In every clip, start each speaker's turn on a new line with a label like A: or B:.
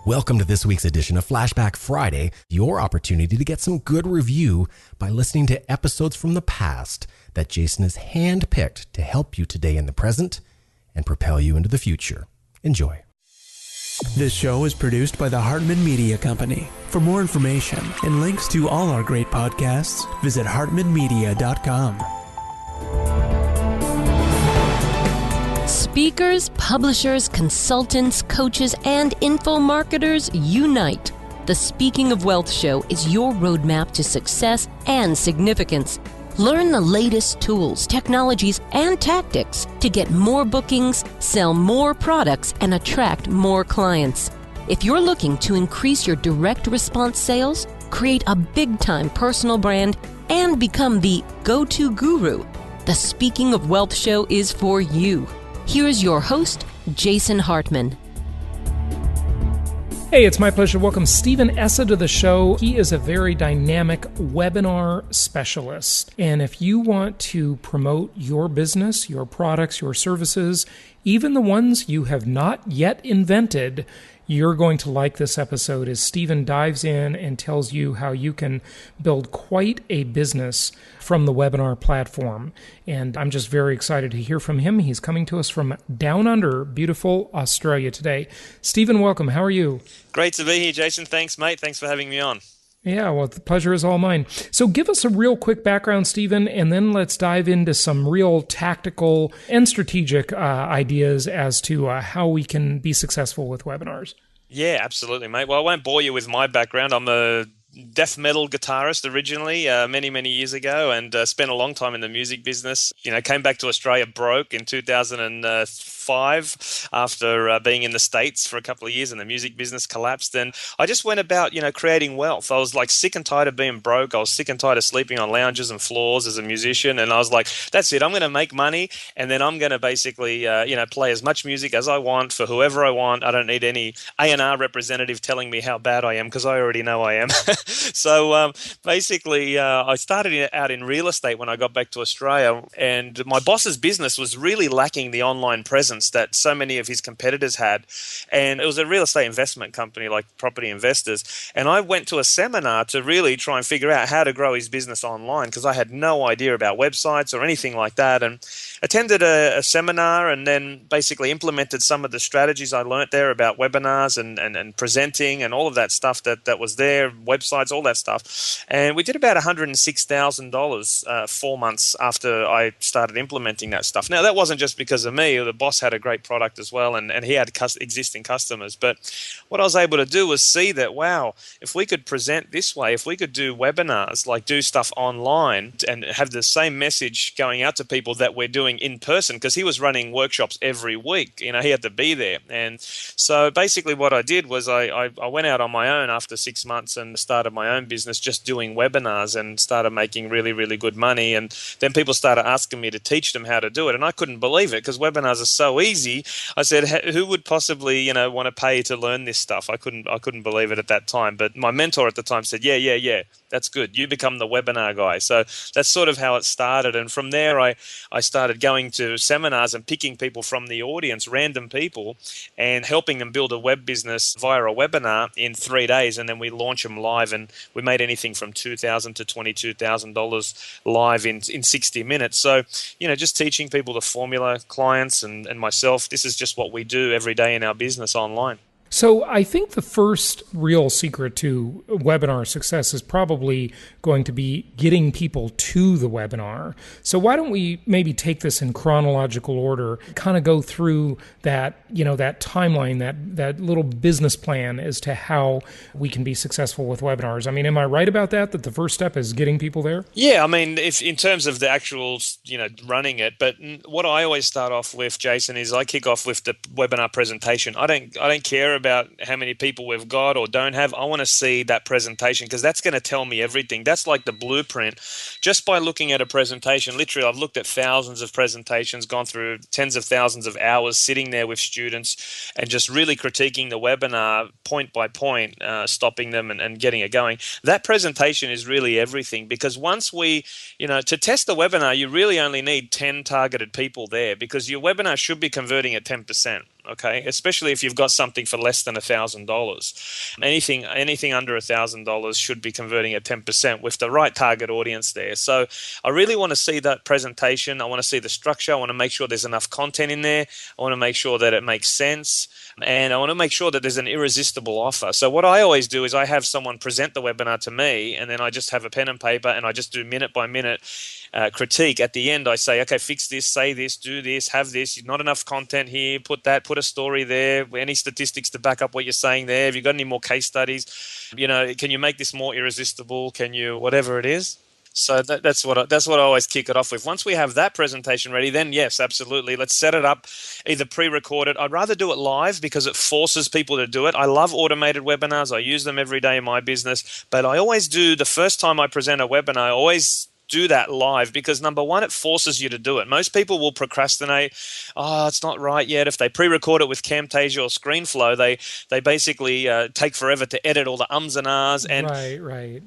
A: Welcome to this week's edition of Flashback Friday, your opportunity to get some good review by listening to episodes from the past that Jason has handpicked to help you today in the present and propel you into the future. Enjoy.
B: This show is produced by the Hartman Media Company. For more information and links to all our great podcasts, visit hartmanmedia.com.
C: Speakers, publishers, consultants, coaches, and info marketers unite. The Speaking of Wealth Show is your roadmap to success and significance. Learn the latest tools, technologies, and tactics to get more bookings, sell more products, and attract more clients. If you're looking to increase your direct response sales, create a big-time personal brand, and become the go-to guru, the Speaking of Wealth Show is for you. Here's your host, Jason Hartman.
D: Hey, it's my pleasure to welcome Stephen Essa to the show. He is a very dynamic webinar specialist. And if you want to promote your business, your products, your services, even the ones you have not yet invented, you're going to like this episode as Stephen dives in and tells you how you can build quite a business from the webinar platform. And I'm just very excited to hear from him. He's coming to us from down under beautiful Australia today. Stephen, welcome. How are you?
E: Great to be here, Jason. Thanks, mate. Thanks for having me on.
D: Yeah, well, the pleasure is all mine. So give us a real quick background, Stephen, and then let's dive into some real tactical and strategic ideas as to how we can be successful with webinars.
E: Yeah, absolutely, mate. Well, I won't bore you with my background. I'm a death metal guitarist originally, many years ago, and spent a long time in the music business. Came back to Australia broke in 2005 after being in the States for a couple of years, and the music business collapsed. And I just went about, creating wealth. I was like sick and tired of being broke. I was sick and tired of sleeping on lounges and floors as a musician. And I was like, that's it. I'm going to make money, and then I'm going to basically, play as much music as I want for whoever I want. I don't need any A&R representative telling me how bad I am, because I already know I am. So basically, I started out in real estate when I got back to Australia, and my boss's business was really lacking the online presence that so many of his competitors had. And it was a real estate investment company like Property Investors. And I went to a seminar to really try and figure out how to grow his business online, because I had no idea about websites or anything like that. And attended a seminar and then basically implemented some of the strategies I learned there about webinars and presenting and all of that stuff that was there, websites, all that stuff. And we did about $106,000 4 months after I started implementing that stuff. Now, that wasn't just because of me. The boss had a great product as well, and he had existing customers. But what I was able to do was see that, wow, if we could present this way, if we could do webinars, like do stuff online and have the same message going out to people that we're doing in person, because he was running workshops every week. He had to be there. And so basically what I did was I went out on my own after 6 months and started my own business just doing webinars, and started making really good money. And then people started asking me to teach them how to do it, and I couldn't believe it, because webinars are so easy. I said, who would possibly want to pay to learn this stuff? I couldn't believe it at that time. But my mentor at the time said, yeah, that's good, you become the webinar guy. So that's sort of how it started. And from there I started going to seminars and picking people from the audience, random people, and helping them build a web business via a webinar in 3 days. And then we launch them live, and we made anything from $2,000 to $22,000 live in 60 minutes. So, just teaching people the formula, clients and myself, this is just what we do every day in our business online.
D: So I think the first real secret to webinar success is probably going to be getting people to the webinar. So why don't we maybe take this in chronological order, kind of go through that, that timeline, that little business plan as to how we can be successful with webinars. I mean, am I right about that the first step is getting people there?
E: Yeah, I mean, if in terms of the actual, running it, but what I always start off with, Jason, is I kick off with the webinar presentation. I don't care about how many people we've got or don't have. I want to see that presentation, because that's going to tell me everything. That's like the blueprint. Just by looking at a presentation, literally, I've looked at thousands of presentations, gone through tens of thousands of hours sitting there with students and just really critiquing the webinar point by point, stopping them and getting it going. That presentation is really everything, because once we, to test the webinar, you really only need 10 targeted people there, because your webinar should be converting at 10%. okay? Especially if you've got something for less than $1,000. Anything under $1,000 should be converting at 10% with the right target audience there. So I really want to see that presentation. I want to see the structure. I want to make sure there's enough content in there. I want to make sure that it makes sense. And I want to make sure that there's an irresistible offer. So what I always do is I have someone present the webinar to me, and then I just have a pen and paper, and I just do minute by minute critique. At the end, I say, okay, fix this, say this, do this, have this. Not enough content here. Put that. Put a story there. Any statistics to back up what you're saying there? Have you got any more case studies? Can you make this more irresistible? Can you whatever it is? So that's what I always kick it off with. Once we have that presentation ready, then yes, absolutely. Let's set it up, either pre-record it. I'd rather do it live because it forces people to do it. I love automated webinars. I use them every day in my business. But I always do, the first time I present a webinar, I always do that live because, number one, it forces you to do it. Most people will procrastinate. Oh, it's not right yet. If they pre-record it with Camtasia or ScreenFlow, they basically take forever to edit all the ums and ahs. And
D: right.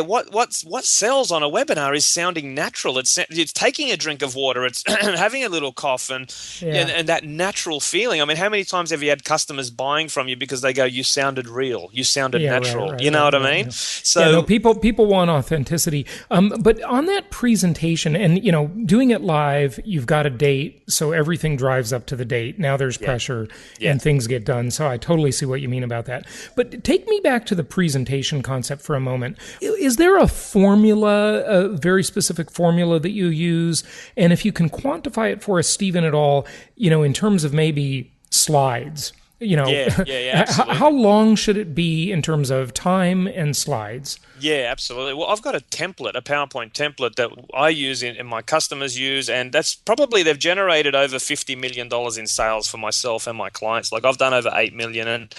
E: What sells on a webinar is sounding natural. It's taking a drink of water. It's having a little cough and that natural feeling. I mean, how many times have you had customers buying from you because they go, "You sounded real. You sounded natural."
D: Right,
E: you know what I mean?
D: Yeah.
E: So
D: people want authenticity. But on that presentation, and doing it live, you've got a date, so everything drives up to the date. Now there's pressure and things get done. So I totally see what you mean about that. But take me back to the presentation concept for a moment. Is there a formula, a very specific formula that you use? And if you can quantify it for us, Stephen, at all, in terms of maybe slides,
E: absolutely.
D: How long should it be in terms of time and slides?
E: Yeah, absolutely. Well, I've got a PowerPoint template that I use and my customers use, and that's probably, they've generated over $50 million in sales for myself and my clients. Like I've done over 8 million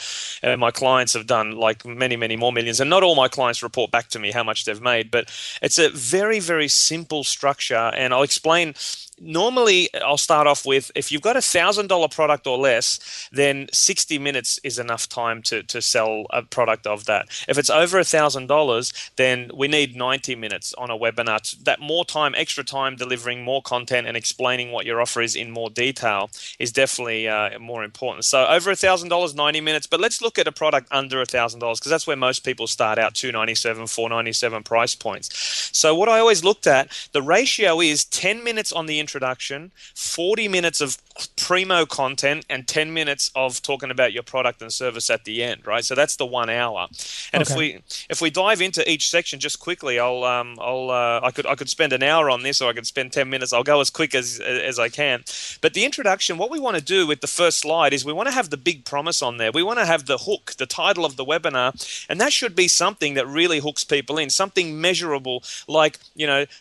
E: and my clients have done like many, many more millions. And not all my clients report back to me how much they've made, but it's a very, very simple structure. And I'll explain. Normally, I'll start off with, if you've got $1,000 product or less, then 60 minutes is enough time to sell a product of that. If it's over $1,000, then we need 90 minutes on a webinar. That more time, extra time delivering more content and explaining what your offer is in more detail is definitely more important. So over $1,000, 90 minutes. But let's look at a product under $1,000 because that's where most people start out, $297, $497 price points. So what I always looked at, the ratio is 10 minutes on the introduction, 40 minutes of primo content, and 10 minutes of talking about your product and service at the end, right? So that's the 1 hour. And if we dive into each section just quickly, I could spend an hour on this, or I could spend 10 minutes. I'll go as quick as I can. But the introduction, what we want to do with the first slide is we want to have the big promise on there. We want to have the hook, the title of the webinar, and that should be something that really hooks people in, something measurable, like,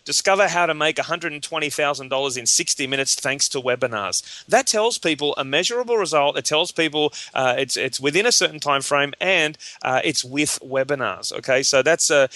E: discover how to make $120,000 in 60 minutes thanks to webinars. That tells people a measurable result. It tells people it's within a certain time frame, and it's with webinars. Okay, so that's a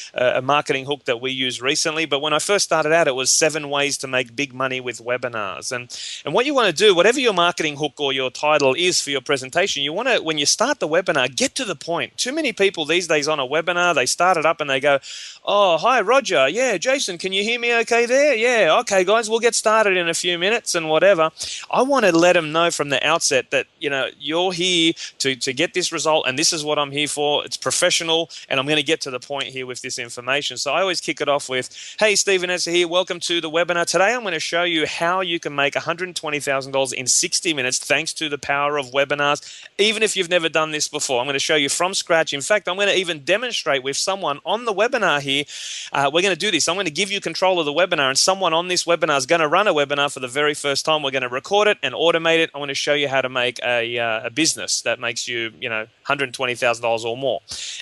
E: marketing hook that we used recently. But when I first started out, it was 7 ways to make big money with webinars. And what you want to do, whatever your marketing hook or your title is for your presentation, you want to, when you start the webinar, get to the point. Too many people these days on a webinar, they start it up and they go, "Oh, hi, Roger. Yeah, Jason, can you hear me okay there? Yeah, okay, guys, we'll get started in a few minutes," and whatever. I want to let them know from the outset that, you're here to get this result, and this is what I'm here for. It's professional, and I'm going to get to the point here with this information. So I always kick it off with, "Hey, Stephen Essa here. Welcome to the webinar. Today I'm going to show you how you can make $120,000 in 60 minutes thanks to the power of webinars, even if you've never done this before. I'm going to show you from scratch. In fact, I'm going to even demonstrate with someone on the webinar here. We're going to do this. I'm going to give you control of the webinar, and someone on this webinar is going to run a webinar for the very first time. We're going to record it and automate it. I want to show you how to make a business that makes you, $120,000 or more.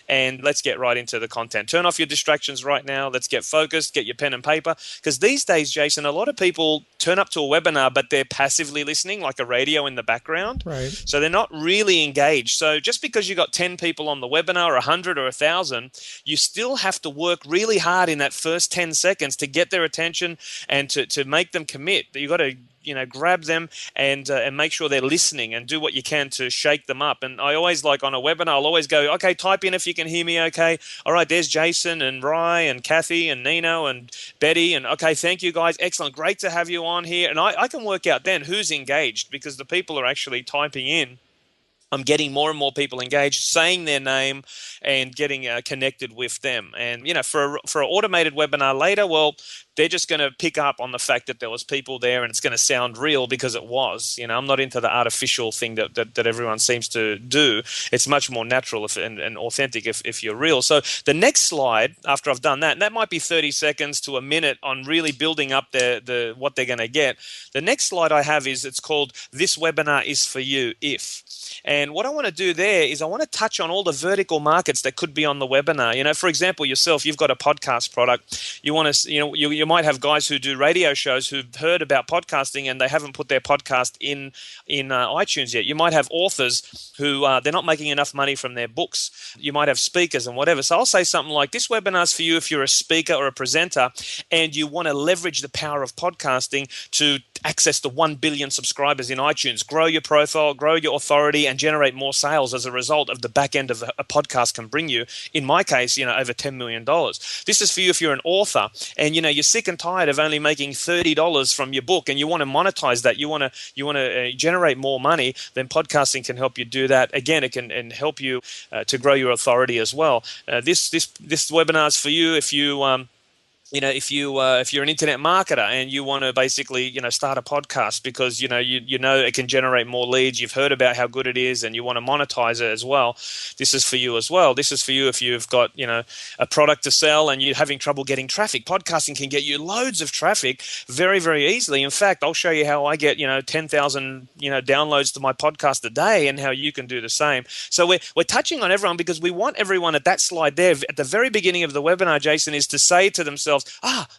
E: And let's get right into the content. Turn off your distractions right now. Let's get focused. Get your pen and paper. Because these days, Jason, a lot of people turn up to a webinar, but they're passively listening, like a radio in the background.
D: Right.
E: So they're not really engaged. So just because you got 10 people on the webinar, or 100 or 1,000, you still have to work really hard in that first 10 seconds to get their attention and to make them commit. You got to grab them and make sure they're listening, and do what you can to shake them up. And I always, like on a webinar, I'll always go, okay, type in if you can hear me. Okay, all right, there's Jason and Rye and Kathy and Nino and Betty, and okay, thank you guys, excellent, great to have you on here. And I can work out then who's engaged, because the people are actually typing in. I'm getting more and more people engaged, saying their name, and getting connected with them. And for an automated webinar later, well, they're just going to pick up on the fact that there was people there, and it's going to sound real because it was. I'm not into the artificial thing that everyone seems to do. It's much more natural and authentic if you're real. So the next slide, after I've done that, and that might be 30 seconds to a minute on really building up what they're going to get. The next slide I have it's called "This Webinar is for You If." And what I want to do there is I want to touch on all the vertical markets that could be on the webinar. For example, yourself, you've got a podcast product. You want to, you might have guys who do radio shows who've heard about podcasting and they haven't put their podcast in iTunes yet. You might have authors who they're not making enough money from their books. You might have speakers and whatever. So I'll say something like, this webinar's for you if you're a speaker or a presenter and you want to leverage the power of podcasting to access the 1 billion subscribers in iTunes, grow your profile, grow your authority, and generate more sales as a result of the back end of a podcast can bring you. In my case, over $10 million. This is for you if you're an author and, you're sick and tired of only making $30 from your book and you want to monetize that. You want to generate more money. Then podcasting can help you do that. Again, it can help you to grow your authority as well. This webinar is for you if you if you're an internet marketer and you want to basically, start a podcast because, you know it can generate more leads. You've heard about how good it is and you want to monetize it as well. This is for you as well. This is for you if you've got, a product to sell and you're having trouble getting traffic. Podcasting can get you loads of traffic very, very easily. In fact, I'll show you how I get, 10,000, downloads to my podcast a day and how you can do the same. So we're touching on everyone because we want everyone at that slide there at the very beginning of the webinar, Jason, is to say to themselves,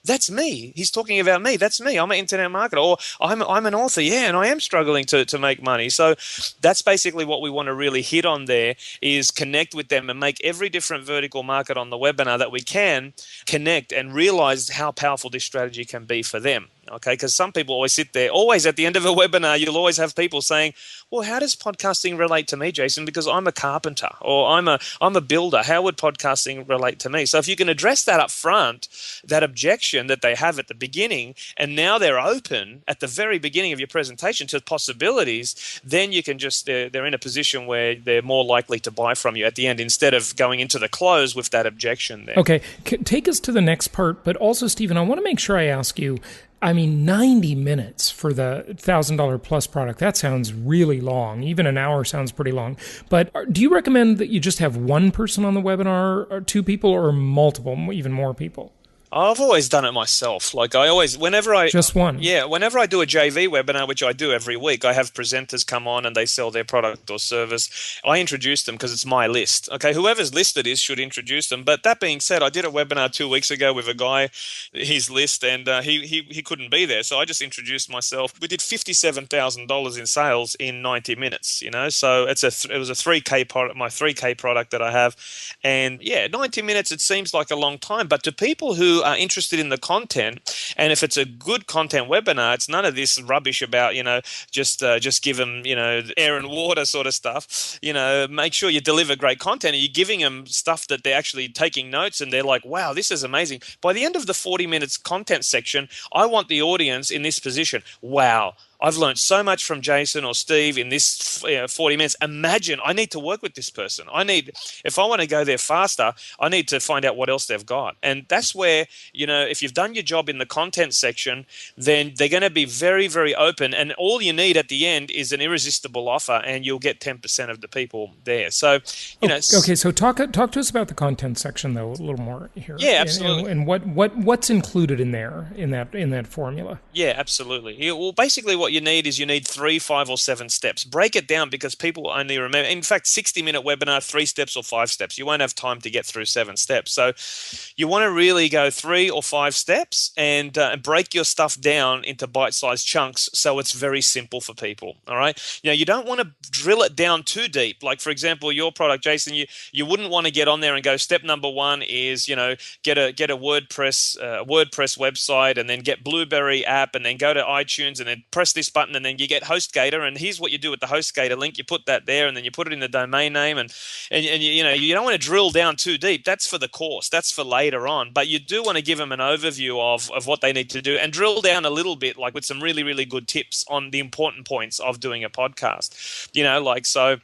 E: that's me. He's talking about me. That's me. I'm an internet marketer, or I'm an author. Yeah, and I am struggling to make money. So that's basically what we want to really hit on there is connect with them and make every different vertical market on the webinar that we can connect and realize how powerful this strategy can be for them. Okay, because some people always sit there, always at the end of a webinar, you'll always have people saying, well, how does podcasting relate to me, Jason? Because I'm a carpenter or I'm a builder. How would podcasting relate to me? So if you can address that up front, that objection that they have at the beginning, and now they're open at the very beginning of your presentation to possibilities, then you can just, they're in a position where they're more likely to buy from you at the end instead of going into the close with that objection there.
D: Okay, take us to the next part, but also, Stephen, I want to make sure I ask you, 90 minutes for the $1,000 plus product, that sounds really long. Even an hour sounds pretty long. But do you recommend that you just have one person on the webinar, or two people, or multiple, even more people?
E: I've always done it myself.
D: Just one.
E: Yeah, whenever I do a JV webinar, which I do every week, I have presenters come on and they sell their product or service. I introduce them because it's my list. Okay, whoever's listed should introduce them. But that being said, I did a webinar 2 weeks ago with a guy, his list, and he couldn't be there, so I just introduced myself. We did $57,000 in sales in 90 minutes. So it was a 3K product, my 3K product that I have, and 90 minutes. It seems like a long time, but to people who are interested in the content, and if it's a good content webinar, it's none of this rubbish about just give them air and water sort of stuff. Make sure you deliver great content and you're giving them stuff that they're actually taking notes and they're like, wow, this is amazing. By the end of the 40 minutes content section, I want the audience in this position. Wow, I've learned so much from Jason or Steve in this 40 minutes. Imagine I need to work with this person. If I want to go there faster, I need to find out what else they've got. And that's where, if you've done your job in the content section, then they're going to be very, very open. And all you need at the end is an irresistible offer and you'll get 10% of the people there. So,
D: Okay, so talk to us about the content section though a little more here.
E: Yeah, absolutely.
D: And what's included in there in that formula?
E: Yeah, absolutely. Well, basically what you need is 3, 5, or 7 steps. Break it down because people only remember. In fact, 60-minute webinar, 3 steps or 5 steps. You won't have time to get through 7 steps. So you want to really go 3 or 5 steps and break your stuff down into bite-sized chunks so it's very simple for people. All right. You don't want to drill it down too deep. Like, for example, your product, Jason, you wouldn't want to get on there and go, step number 1 is, get a WordPress website and then get Blueberry app and then go to iTunes and then press this button, and then you get HostGator, and here's what you do with the HostGator link. You put that there, and then you put it in the domain name, and you know, you don't want to drill down too deep. That's for the course. That's for later on. But you do want to give them an overview of what they need to do and drill down a little bit, like with some really, really good tips on the important points of doing a podcast. You know, like, so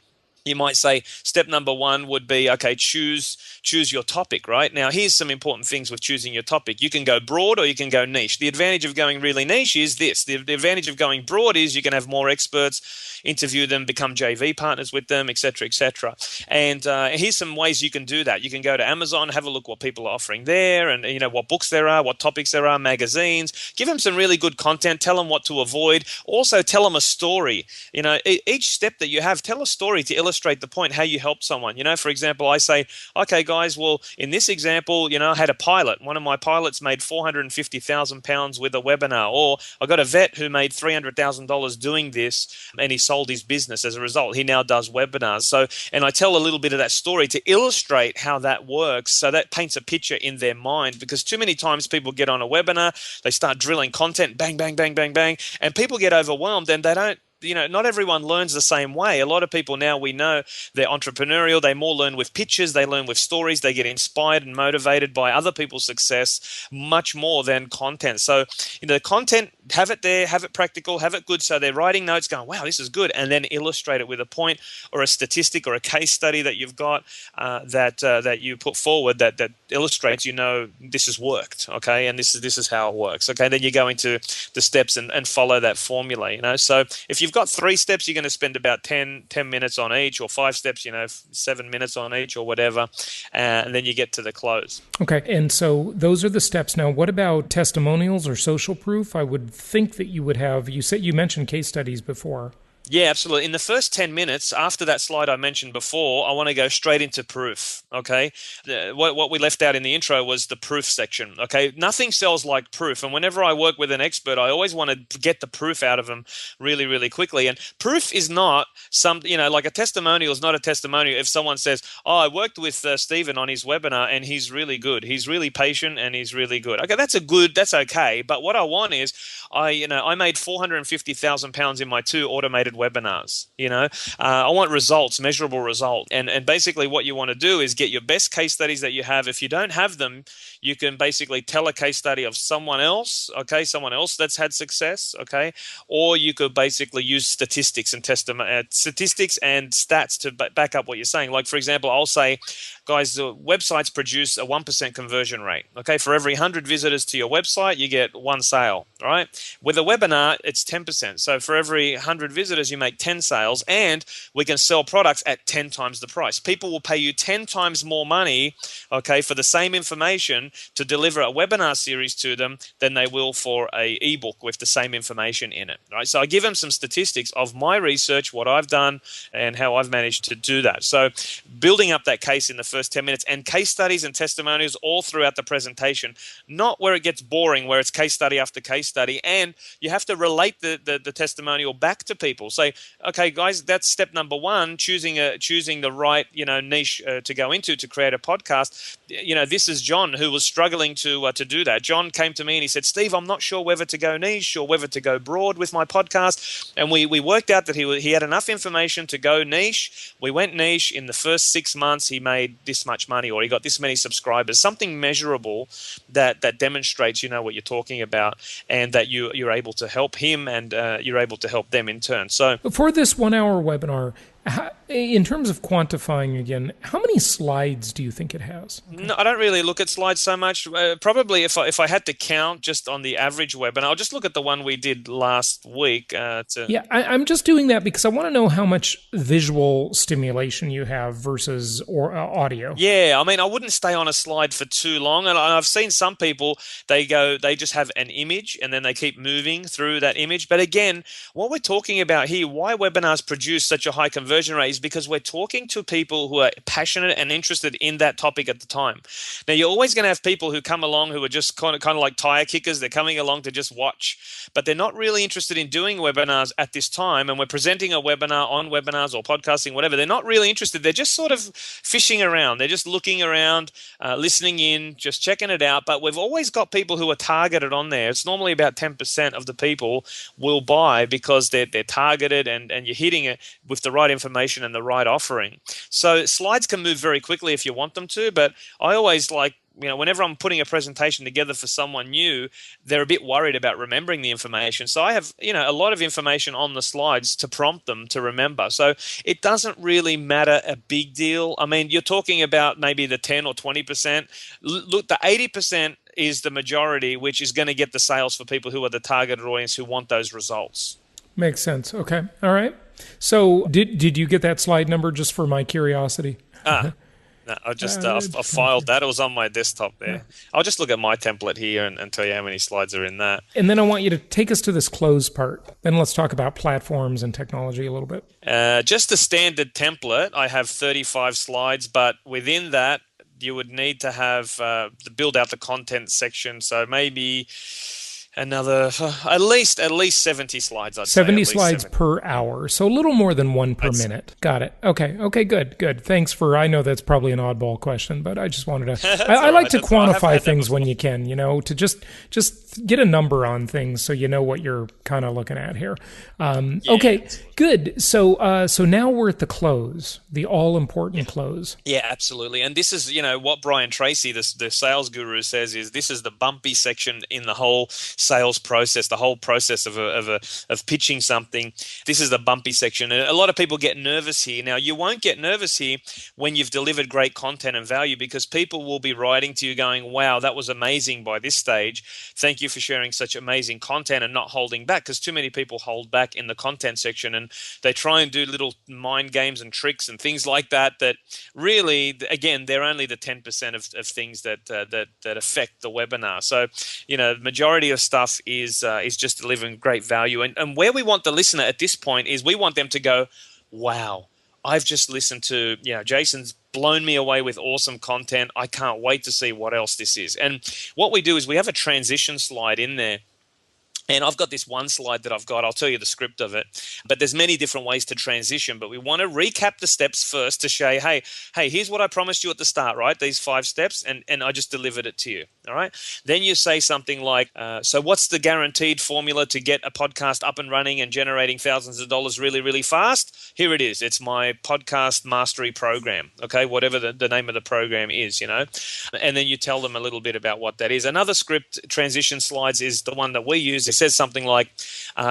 E: you might say step number one would be, okay, choose your topic, right? Now, here's some important things with choosing your topic. You can go broad or you can go niche. The advantage of going really niche is this. The advantage of going broad is you can have more experts, interview them, become JV partners with them, et cetera, et cetera. And here's some ways you can do that. You can go to Amazon, have a look what people are offering there, and you know what books there are, what topics there are, magazines. Give them some really good content. Tell them what to avoid. Also, tell them a story. You know, each step that you have, tell a story to illustrate the point, how you help someone. You know, for example, I say, okay, guys, well, in this example, you know, I had a pilot. One of my pilots made £450,000 with a webinar, or I got a vet who made $300,000 doing this, and he sold his business as a result. He now does webinars. So, and I tell a little bit of that story to illustrate how that works. So that paints a picture in their mind, because too many times people get on a webinar, they start drilling content, bang, bang, bang, bang, bang, and people get overwhelmed and they don't, you know, not everyone learns the same way. A lot of people now, we know, they're entrepreneurial. They more learn with pictures. They learn with stories. They get inspired and motivated by other people's success much more than content. So, you know, the content, have it there, have it practical, have it good. So they're writing notes going, wow, this is good. And then illustrate it with a point or a statistic or a case study that you've got that you put forward that illustrates, you know, this has worked. Okay. And this is how it works. Okay. Then you go into the steps and follow that formula, you know. So if you've got 3 steps, you're going to spend about 10 minutes on each, or 5 steps, you know, 7 minutes on each or whatever. And then you get to the close.
D: Okay. And so those are the steps. Now, what about testimonials or social proof? I would think that you would have, you mentioned case studies before.
E: Yeah, absolutely. In the first 10 minutes, after that slide I mentioned before, I want to go straight into proof, okay? What we left out in the intro was the proof section, okay? Nothing sells like proof. And whenever I work with an expert, I always want to get the proof out of them really, really quickly. And proof is not you know, like a testimonial is not a testimonial if someone says, oh, I worked with Stephen on his webinar and he's really good. He's really patient and he's really good. Okay, that's okay. But what I want is, I made £450,000 in my 2 automated webinars. You know, I want results, measurable result. And basically what you want to do is get your best case studies that you have. If you don't have them, you can basically tell a case study of someone else, okay, someone else that's had success, okay, or you could basically use statistics and statistics and stats to back up what you're saying. Like, for example, I'll say, guys, the websites produce a 1% conversion rate, okay? For every 100 visitors to your website, you get 1 sale, right? With a webinar, it's 10%. So for every 100 visitors, you make 10 sales, and we can sell products at 10 times the price. People will pay you 10 times more money, okay, for the same information to deliver a webinar series to them than they will for a ebook with the same information in it, right? So I give them some statistics of my research, what I've done, and how I've managed to do that. So building up that case in the first 10 minutes, and case studies and testimonials all throughout the presentation, not where it gets boring, where it's case study after case study. And you have to relate the testimonial back to people. Say, okay, guys, that's step number 1, choosing the right, you know, niche to go into to create a podcast. You know, this is John, who was struggling to do that. John came to me and he said, Steve, I'm not sure whether to go niche or whether to go broad with my podcast. And we worked out that he had enough information to go niche. We went niche. In the first 6 months, he made this much money, or he got this many subscribers, something measurable that demonstrates, you know, what you're talking about, and that you're able to help him, and you're able to help them in turn. So
D: for this 1-hour webinar, in terms of quantifying again, how many slides do you think it has?
E: No, I don't really look at slides so much. Probably if I had to count just on the average webinar, I'll just look at the one we did last week.
D: Yeah, I'm just doing that because I want to know how much visual stimulation you have versus audio.
E: Yeah, I mean, I wouldn't stay on a slide for too long. And I've seen some people, they just have an image and then they keep moving through that image. But again, what we're talking about here, why webinars produce such a high conversion conversion rate is because we're talking to people who are passionate and interested in that topic at the time. Now, you're always going to have people who come along who are just kind of like tire kickers. They're coming along to just watch, but they're not really interested in doing webinars at this time. And we're presenting a webinar on webinars or podcasting, whatever. They're not really interested. They're just sort of fishing around. They're just looking around, listening in, just checking it out. But we've always got people who are targeted on there. It's normally about 10% of the people will buy because they're targeted and you're hitting it with the right information and the right offering. So slides can move very quickly if you want them to, but I always like, whenever I'm putting a presentation together for someone new, they're a bit worried about remembering the information. So I have, a lot of information on the slides to prompt them to remember. So it doesn't really matter a big deal. I mean, you're talking about maybe the 10 or 20%. Look, the 80% is the majority, which is going to get the sales for people who are the targeted audience who want those results.
D: Makes sense. Okay. All right. So did you get that slide number just for my curiosity?
E: No, I filed that. It was on my desktop there. Yeah. I'll just look at my template here and tell you how many slides are in that.
D: And then I want you to take us to this close part. Then let's talk about platforms and technology a little bit.
E: Just the standard template, I have 35 slides, but within that, you would need to have build out the content section. So maybe another at least 70 slides. I'd
D: 70
E: say,
D: slides 70 per hour, so a little more than one per minute. Got it. Okay, good. Thanks for. I know that's probably an oddball question, but I just wanted to. I like to quantify things when you can. To just get a number on things so you know what you're kind of looking at here. Okay, good. So now we're at the close, the all important close.
E: Yeah, absolutely. And this is what Brian Tracy, the sales guru, says is this is the bumpy section in the whole sales process, the whole process of pitching something. This is the bumpy section. And a lot of people get nervous here. Now, you won't get nervous here when you've delivered great content and value, because people will be writing to you going, wow, that was amazing by this stage. Thank you for sharing such amazing content and not holding back, because too many people hold back in the content section and they try and do little mind games and tricks and things like that really, again, they're only the 10% of things that affect the webinar. So, the majority of stuff is just delivering great value. And where we want the listener at this point is we want them to go, wow, I've just listened to, Jason's blown me away with awesome content. I can't wait to see what else this is. And what we do is we have a transition slide in there. And I've got this one slide that I'll tell you the script of it, but there's many different ways to transition, but we want to recap the steps first to show, hey, here's what I promised you at the start, right? These 5 steps, and I just delivered it to you, all right? Then you say something like, so what's the guaranteed formula to get a podcast up and running and generating thousands of dollars really, really fast? Here it is. It's my podcast mastery program, okay? Whatever the name of the program is, and then you tell them a little bit about what that is. Another script transition slides is the one that we use. It says something like,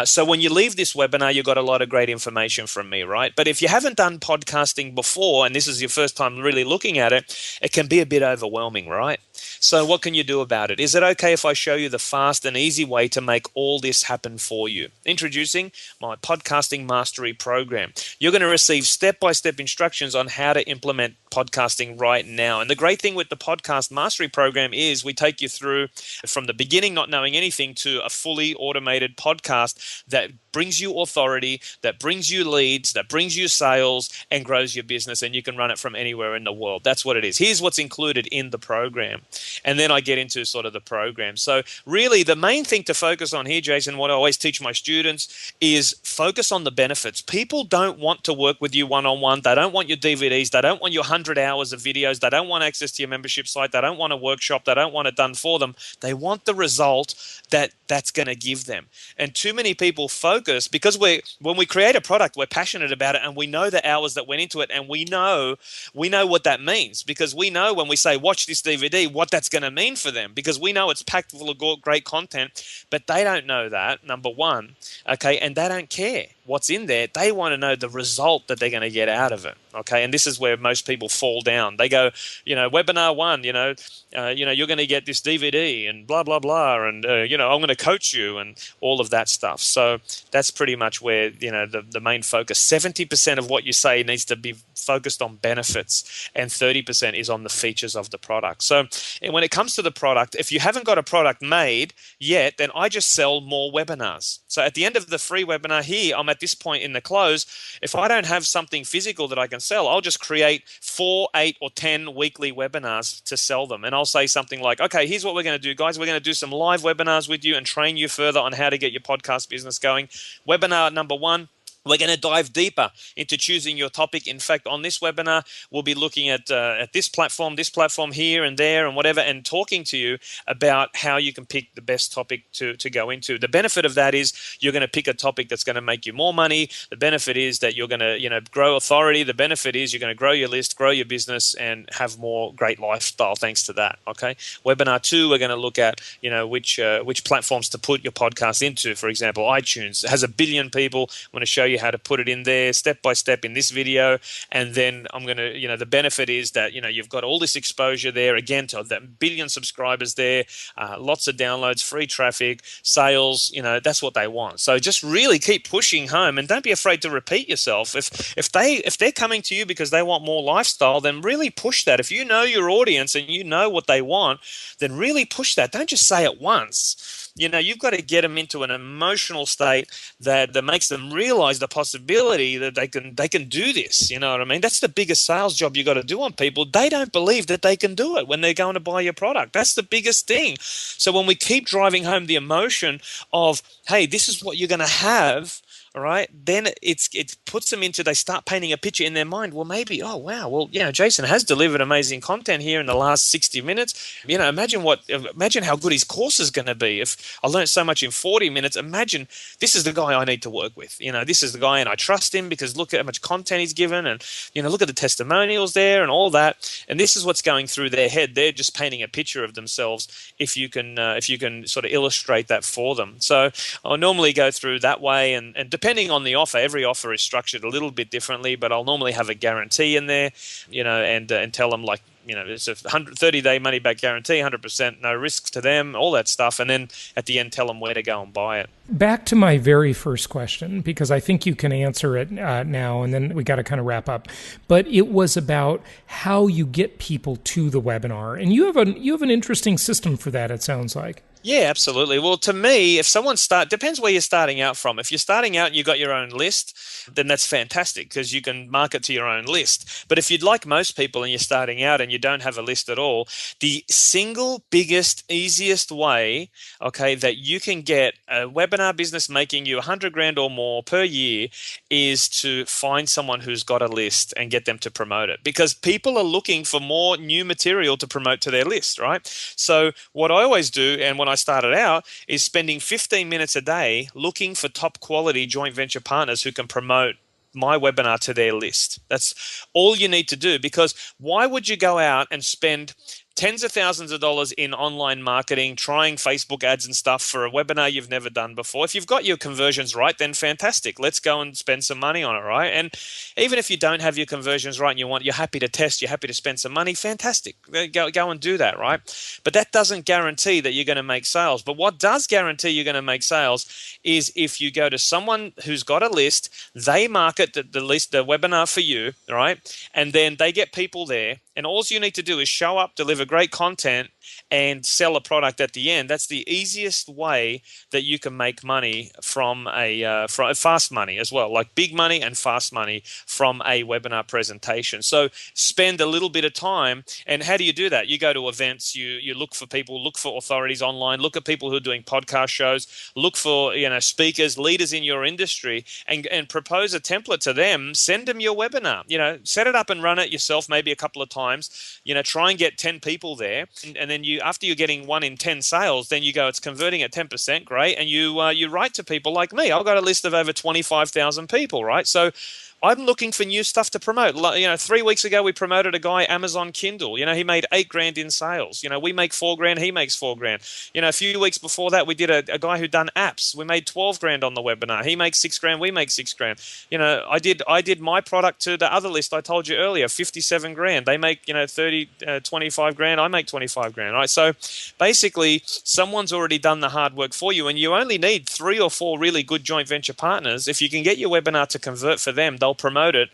E: so when you leave this webinar, you got a lot of great information from me, right? But if you haven't done podcasting before, and this is your first time really looking at it, it can be a bit overwhelming, right? So what can you do about it? Is it okay if I show you the fast and easy way to make all this happen for you? Introducing my podcasting mastery program. You're going to receive step-by-step instructions on how to implement podcasting right now. And the great thing with the podcast mastery program is we take you through from the beginning, not knowing anything, to a fully automated podcast that brings you authority, that brings you leads, that brings you sales, and grows your business, and you can run it from anywhere in the world. That's what it is. Here's what's included in the program. And then I get into sort of the program. So really the main thing to focus on here, Jason, what I always teach my students is focus on the benefits. People don't want to work with you one-on-one. They don't want your DVDs. They don't want your 100 hours of videos. They don't want access to your membership site. They don't want a workshop. They don't want it done for them. They want the result that's going to give them. And too many people focus, because when we create a product, we're passionate about it, and we know the hours that went into it, and we know what that means, because we know when we say watch this DVD what that's going to mean for them, because we know it's packed full of great content, but they don't know that, number one, okay, and they don't care what's in there. They want to know the result that they're going to get out of it, okay? And this is where most people fall down. They go, webinar 1, you're going to get this DVD and blah, blah, blah, and, I'm going to coach you and all of that stuff. So that's pretty much where, the main focus. 70% of what you say needs to be focused on benefits, and 30% is on the features of the product. So when it comes to the product, if you haven't got a product made yet, then I just sell more webinars. So at the end of the free webinar here, I'm at this point in the close. If I don't have something physical that I can sell, I'll just create 4, 8, or 10 weekly webinars to sell them. And I'll say something like, okay, here's what we're going to do, guys. We're going to do some live webinars with you and train you further on how to get your podcast business going. Webinar number 1, we're going to dive deeper into choosing your topic. In fact, on this webinar, we'll be looking at this platform here and there and whatever, and talking to you about how you can pick the best topic to go into. The benefit of that is you're going to pick a topic that's going to make you more money. The benefit is that you're going to grow authority. The benefit is you're going to grow your list, grow your business, and have more great lifestyle thanks to that. Okay. Webinar 2, we're going to look at which platforms to put your podcast into. For example, iTunes has 1 billion people. I'm going to show you how to put it in there step by step in this video, and then I'm going to the benefit is that you've got all this exposure there again to that 1 billion subscribers there, lots of downloads, free traffic, sales. That's what they want. So just really keep pushing home, and don't be afraid to repeat yourself. If they're coming to you because they want more lifestyle, then really push that. If you know your audience and you know what they want, then really push that. Don't just say it once. You've got to get them into an emotional state that makes them realize the possibility that they can do this. You know what I mean? That's the biggest sales job you got to do on people. They don't believe that they can do it when they're going to buy your product. That's the biggest thing. So when we keep driving home the emotion of, hey, this is what you're going to have, all right, then it puts them into, they start painting a picture in their mind. Well, maybe, oh, wow, well, Jason has delivered amazing content here in the last 60 minutes. Imagine how good his course is going to be. If I learned so much in 40 minutes, imagine this is the guy I need to work with. This is the guy, and I trust him because look at how much content he's given, and, look at the testimonials there and all that. And this is what's going through their head. They're just painting a picture of themselves if you can sort of illustrate that for them. So I'll normally go through that way, and depending on the offer, every offer is structured a little bit differently, but I'll normally have a guarantee in there, and tell them it's a 30-day money-back guarantee, 100% no risks to them, all that stuff, and then at the end tell them where to go and buy it.
D: Back to my very first question, because I think you can answer it now, and then we got to kind of wrap up. But it was about how you get people to the webinar, and you have an interesting system for that, it sounds like.
E: Yeah, absolutely. Well, to me, if someone depends where you're starting out from. If you're starting out and you've got your own list, then that's fantastic because you can market to your own list. But if you'd like most people and you're starting out and you don't have a list at all, the single biggest, easiest way, okay, that you can get a webinar business making you $100,000 or more per year is to find someone who's got a list and get them to promote it, because people are looking for more new material to promote to their list, right? So what I always do, and when I started out, is spending 15 minutes a day looking for top quality joint venture partners who can promote my webinar to their list. That's all you need to do, because why would you go out and spend tens of thousands of dollars in online marketing, trying Facebook ads and stuff for a webinar you've never done before? If you've got your conversions right, then fantastic. Let's go and spend some money on it, right? And even if you don't have your conversions right and you're happy to test, you're happy to spend some money, fantastic. Go and do that, right? But that doesn't guarantee that you're going to make sales. But what does guarantee you're going to make sales is if you go to someone who's got a list, they market the list, the webinar for you, right? And then they get people there. And all you need to do is show up, deliver great content, and sell a product at the end. That's the easiest way that you can make money from fast money as well, like big money and fast money from a webinar presentation. So spend a little bit of time. And how do you do that? You go to events, you look for people, look for authorities online, look at people who are doing podcast shows, look for speakers, leaders in your industry, and propose a template to them. Send them your webinar. Set it up and run it yourself, maybe a couple of times. Try and get 10 people there, and then after you're getting 1 in 10 sales, then you go, it's converting at 10%, great, and you write to people like me. I've got a list of over 25,000 people, right? So I'm looking for new stuff to promote. 3 weeks ago, we promoted a guy, Amazon Kindle. He made $8,000 in sales. We make $4,000, he makes $4,000. A few weeks before that, we did a guy who done apps. We made $12,000 on the webinar. He makes $6,000, we make $6,000. I did my product to the other list I told you earlier, $57,000. They make, 25,000, I make 25,000, right? So basically, someone's already done the hard work for you, and you only need 3 or 4 really good joint venture partners. If you can get your webinar to convert for them, they'll promote it.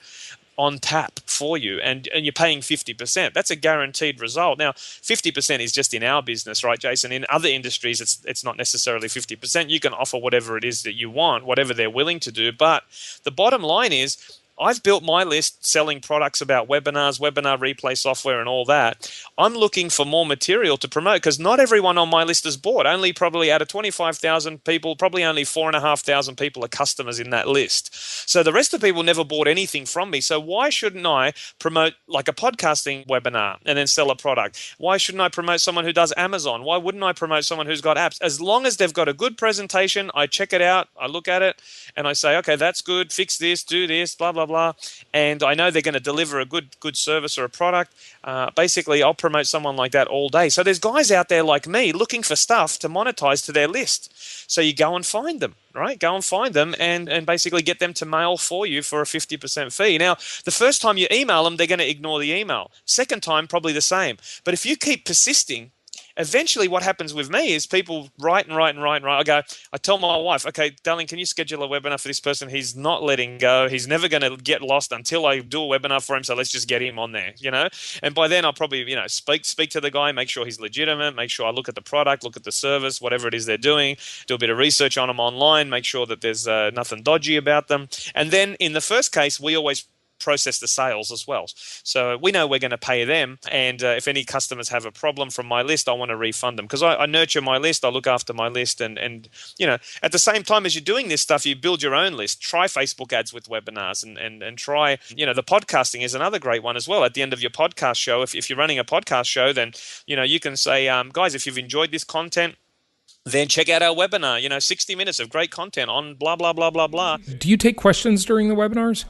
E: on tap for you, and you're paying 50%. That's a guaranteed result. Now, 50% is just in our business, right, Jason? In other industries, it's not necessarily 50%. You can offer whatever it is that you want, whatever they're willing to do. But the bottom line is, I've built my list selling products about webinars, webinar replay software, and all that. I'm looking for more material to promote because not everyone on my list is bought. Only probably out of 25,000 people, probably only 4,500 people are customers in that list. So the rest of the people never bought anything from me. So why shouldn't I promote like a podcasting webinar and then sell a product? Why shouldn't I promote someone who does Amazon? Why wouldn't I promote someone who's got apps? As long as they've got a good presentation, I check it out, I look at it, and I say, okay, that's good, fix this, do this, blah, blah, blah, and I know they're going to deliver a good service or a product. Basically, I'll promote someone like that all day. So there's guys out there like me looking for stuff to monetize to their list. So you go and find them, right? Go and find them and basically get them to mail for you for a 50% fee. Now, the first time you email them, they're going to ignore the email. Second time, probably the same. But if you keep persisting, eventually what happens with me is people write. I tell my wife, okay, darling, can you schedule a webinar for this person? He's not letting go. He's never going to get lost until I do a webinar for him. So let's just get him on there, And by then I'll probably, speak to the guy, make sure he's legitimate, make sure I look at the product, look at the service, whatever it is they're doing, do a bit of research on them online, make sure that there's nothing dodgy about them. And then in the first case, we always process the sales as well. So we know we're going to pay them. And if any customers have a problem from my list, I want to refund them because I nurture my list. I look after my list. And at the same time as you're doing this stuff, you build your own list. Try Facebook ads with webinars and try, the podcasting is another great one as well. At the end of your podcast show, if you're running a podcast show, then, you can say, guys, if you've enjoyed this content, then check out our webinar, 60 minutes of great content on blah, blah, blah, blah, blah.
D: Do you take questions during the webinars?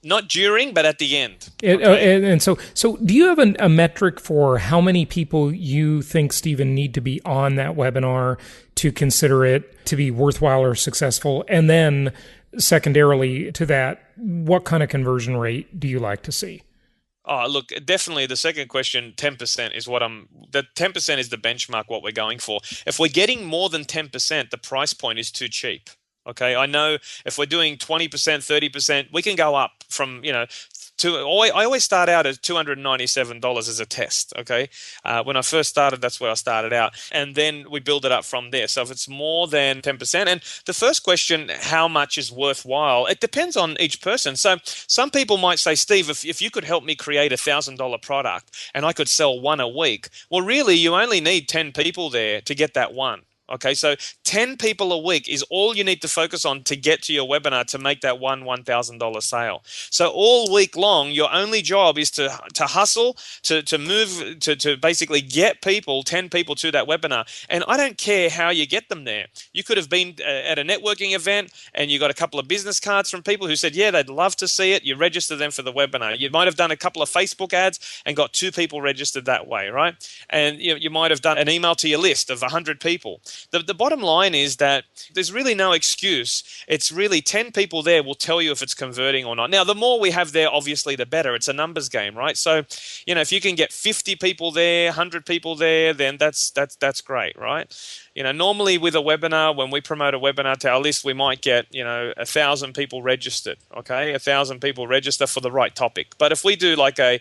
E: Not during, but at the end.
D: And so do you have a metric for how many people you think, Stephen, need to be on that webinar to consider it to be worthwhile or successful? And then secondarily to that, what kind of conversion rate do you like to see?
E: Oh, look, definitely the second question, 10% is the 10% is the benchmark, what we're going for. If we're getting more than 10%, the price point is too cheap. Okay, I know if we're doing 20%, 30%, we can go up from, I always start out at $297 as a test, okay? When I first started, that's where I started out. And then we build it up from there. So if it's more than 10%, and the first question, how much is worthwhile? It depends on each person. So some people might say, Steve, if you could help me create $1,000 product and I could sell one a week, well, really, you only need 10 people there to get that one. Okay, so 10 people a week is all you need to focus on to get to your webinar to make that $1,000 sale. So all week long, your only job is to hustle, to move, to basically get 10 people to that webinar. And I don't care how you get them there. You could have been at a networking event and you got a couple of business cards from people who said, yeah, they'd love to see it. You register them for the webinar. You might have done a couple of Facebook ads and got 2 people registered that way, right? And you might have done an email to your list of 100 people. The bottom line is that there's really no excuse. It's really 10 people there will tell you if it's converting or not. Now, the more we have there, obviously, the better. It's a numbers game, right? So, if you can get 50 people there, 100 people there, then that's great, right? Normally with a webinar, when we promote a webinar to our list, we might get, 1,000 people registered, okay? 1,000 people register for the right topic. But if we do like a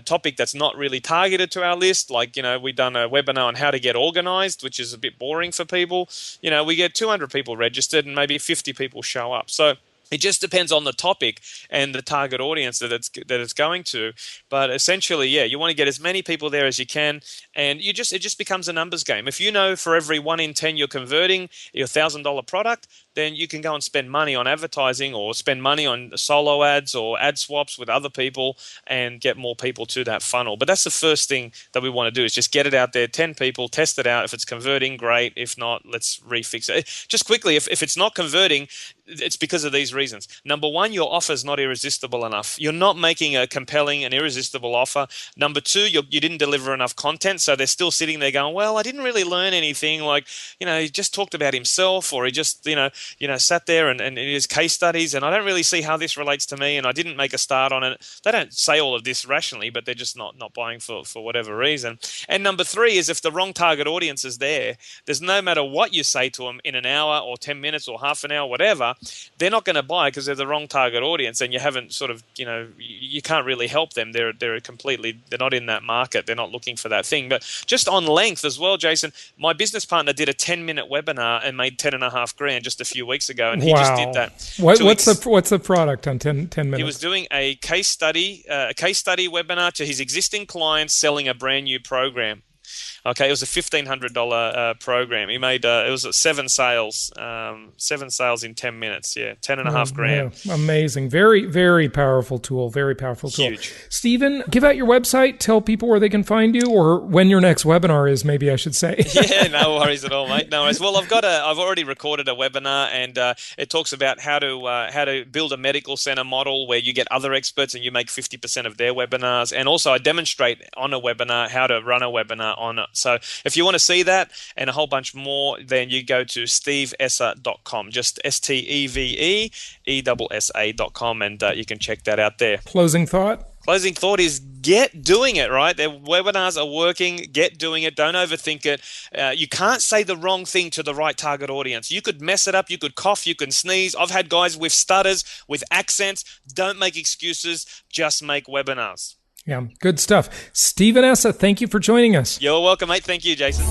E: topic that's not really targeted to our list, like, we've done a webinar on how to get organized, which is a bit boring for people, we get 200 people registered and maybe 50 people show up. So it just depends on the topic and the target audience that it's going to. But essentially, yeah, you want to get as many people there as you can, and it just becomes a numbers game. If you know for every 1 in 10 you're converting your $1,000 product, then you can go and spend money on advertising or spend money on solo ads or ad swaps with other people and get more people to that funnel. But that's the first thing that we want to do is just get it out there, 10 people, test it out. If it's converting, great. If not, let's refix it. Just quickly, if it's not converting, it's because of these reasons. Number one, your offer is not irresistible enough. You're not making a compelling and irresistible offer. Number two, you didn't deliver enough content, so they're still sitting there going, well, I didn't really learn anything. Like, he just talked about himself, or he just, sat there and his case studies, and I don't really see how this relates to me, and I didn't make a start on it. They don't say all of this rationally, but they're just not buying for whatever reason. And number three is if the wrong target audience is there's no matter what you say to them in an hour or 10 minutes or half an hour, whatever, they're not going to buy because they're the wrong target audience, and you haven't sort of, you can't really help them. They're not in that market. They're not looking for that thing. But just on length as well, Jason, my business partner did a 10-minute webinar and made $10,500 just a few weeks ago, and he just did that.
D: What's the product on 10 minutes?
E: He was doing a case study webinar to his existing clients selling a brand new program. Okay, it was a $1,500 program. He made it was 7 sales in 10 minutes. Yeah, $10,500.
D: Yeah, amazing, very very powerful tool. Very powerful tool.
E: Huge.
D: Stephen, give out your website. Tell people where they can find you, or when your next webinar is. Maybe I should say.
E: Yeah, no worries at all, mate. No worries. Well, I've already recorded a webinar, and it talks about how to build a medical center model where you get other experts and you make 50% of their webinars, and also I demonstrate on a webinar how to run a webinar on it. So if you want to see that and a whole bunch more, then you go to steveessa.com, just STEVEESSA.com, and you can check that out there.
D: Closing thought?
E: Closing thought is get doing it, right? Their webinars are working. Get doing it. Don't overthink it. You can't say the wrong thing to the right target audience. You could mess it up. You could cough. You can sneeze. I've had guys with stutters, with accents. Don't make excuses. Just make webinars.
D: Yeah, good stuff. Stephen Essa, thank you for joining us.
E: You're welcome, mate. Thank you, Jason.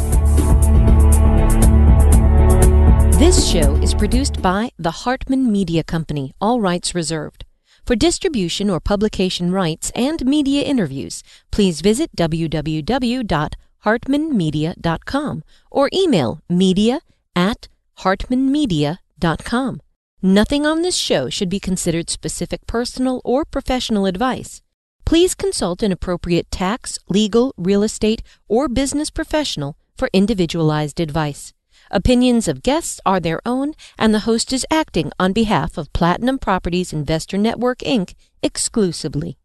C: This show is produced by the Hartman Media Company, all rights reserved. For distribution or publication rights and media interviews, please visit www.hartmanmedia.com or email media@hartmanmedia.com. Nothing on this show should be considered specific personal or professional advice. Please consult an appropriate tax, legal, real estate, or business professional for individualized advice. Opinions of guests are their own, and the host is acting on behalf of Platinum Properties Investor Network, Inc. exclusively.